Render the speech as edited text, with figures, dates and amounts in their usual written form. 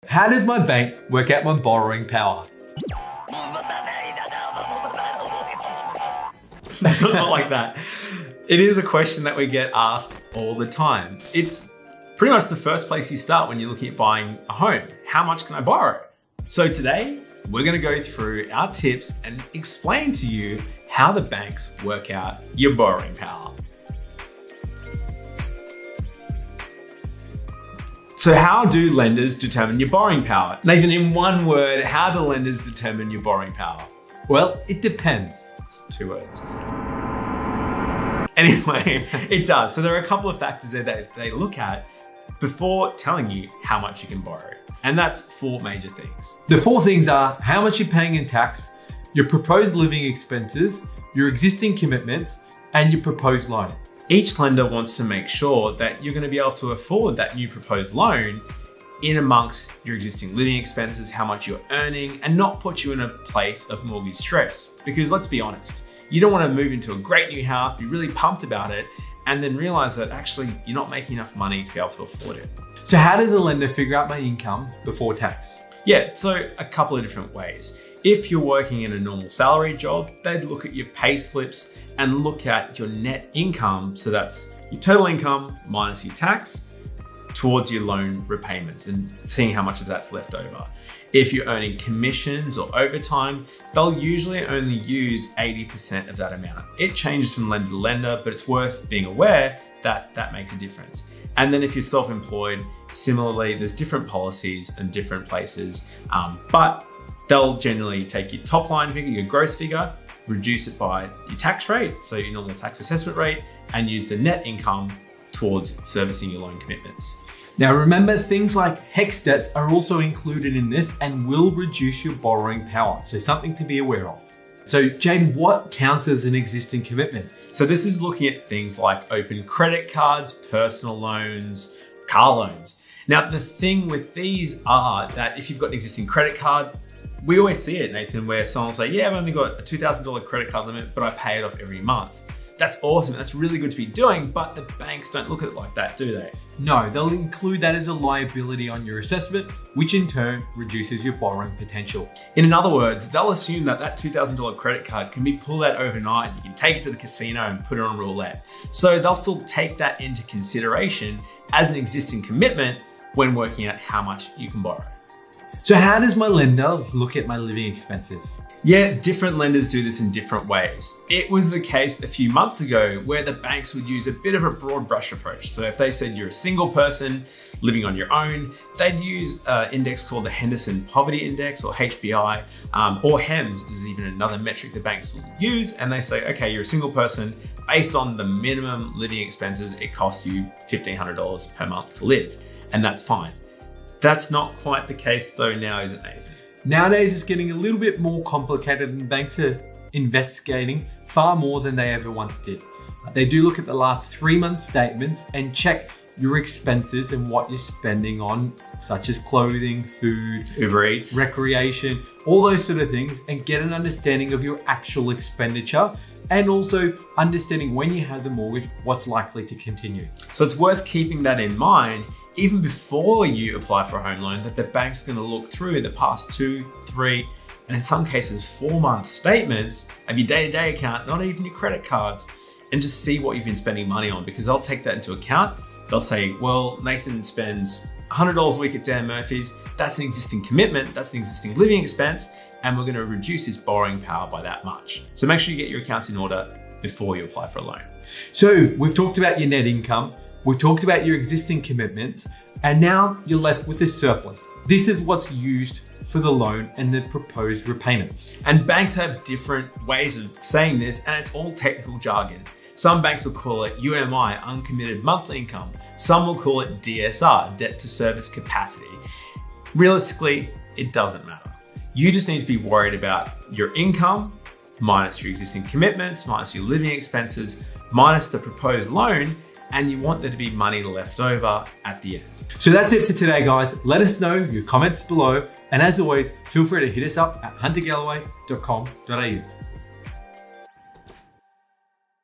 How does my bank work out my borrowing power? Not like that. It is a question that we get asked all the time. It's pretty much the first place you start when you're looking at buying a home. How much can I borrow? So today, we're gonna go through our tips and explain to you how the banks work out your borrowing power. So how do lenders determine your borrowing power? Nathan, in one word, how do lenders determine your borrowing power? Well, it depends. 2 words. Anyway, it does. So there are a couple of factors there that they look at before telling you how much you can borrow. And that's 4 major things. The 4 things are how much you're paying in tax, your proposed living expenses, your existing commitments, and your proposed loan. Each lender wants to make sure that you're going to be able to afford that new proposed loan in amongst your existing living expenses, how much you're earning, and not put you in a place of mortgage stress. Because let's be honest, you don't want to move into a great new house, be really pumped about it, and then realize that actually you're not making enough money to be able to afford it. So how does a lender figure out my income before tax? Yeah, so a couple of different ways. If you're working in a normal salary job, they'd look at your pay slips and look at your net income. So that's your total income minus your tax towards your loan repayments and seeing how much of that's left over. If you're earning commissions or overtime, they'll usually only use 80% of that amount. It changes from lender to lender, but it's worth being aware that that makes a difference. And then if you're self-employed, similarly, there's different policies in different places, but they'll generally take your top line figure, your gross figure, reduce it by your tax rate, so your normal tax assessment rate, and use the net income towards servicing your loan commitments. Now remember, things like HEX debts are also included in this and will reduce your borrowing power. So something to be aware of. So Jaden, what counts as an existing commitment? So this is looking at things like open credit cards, personal loans, car loans. Now the thing with these are that if you've got an existing credit card, we always see it, Nathan, where someone will say, yeah, I've only got a $2,000 credit card limit, but I pay it off every month. That's awesome. That's really good to be doing, but the banks don't look at it like that, do they? No, they'll include that as a liability on your assessment, which in turn reduces your borrowing potential. In other words, they'll assume that that $2,000 credit card can be pulled out overnight. You can take it to the casino and put it on roulette. So they'll still take that into consideration as an existing commitment when working out how much you can borrow. So how does my lender look at my living expenses? Yeah, different lenders do this in different ways. It was the case a few months ago where the banks would use a bit of a broad brush approach. So if they said you're a single person living on your own, they'd use an index called the Henderson Poverty Index, or HPI, or HEMS is even another metric the banks will use. And they say, okay, you're a single person, based on the minimum living expenses, it costs you $1,500 per month to live. And that's fine. That's not quite the case though now, is it, Nathan? Nowadays, it's getting a little bit more complicated and banks are investigating far more than they ever once did. They do look at the last 3 month statements and check your expenses and what you're spending on, such as clothing, food, Uber Eats, recreation, all those sort of things, and get an understanding of your actual expenditure, and also understanding when you have the mortgage, what's likely to continue. So it's worth keeping that in mind even before you apply for a home loan, that the bank's going to look through the past 2, 3, and in some cases 4 month statements of your day-to-day account, not even your credit cards, and just see what you've been spending money on, because they'll take that into account. They'll say, well, Nathan spends $100 a week at Dan Murphy's. That's an existing commitment. That's an existing living expense. And we're going to reduce his borrowing power by that much. So make sure you get your accounts in order before you apply for a loan. So we've talked about your net income. We've talked about your existing commitments, and now you're left with a surplus. This is what's used for the loan and the proposed repayments. And banks have different ways of saying this, and it's all technical jargon. Some banks will call it UMI, uncommitted monthly income. Some will call it DSR, debt to service capacity. Realistically, it doesn't matter. You just need to be worried about your income minus your existing commitments, minus your living expenses, minus the proposed loan, and you want there to be money left over at the end. So that's it for today, guys. Let us know your comments below. And as always, feel free to hit us up at huntergalloway.com.au.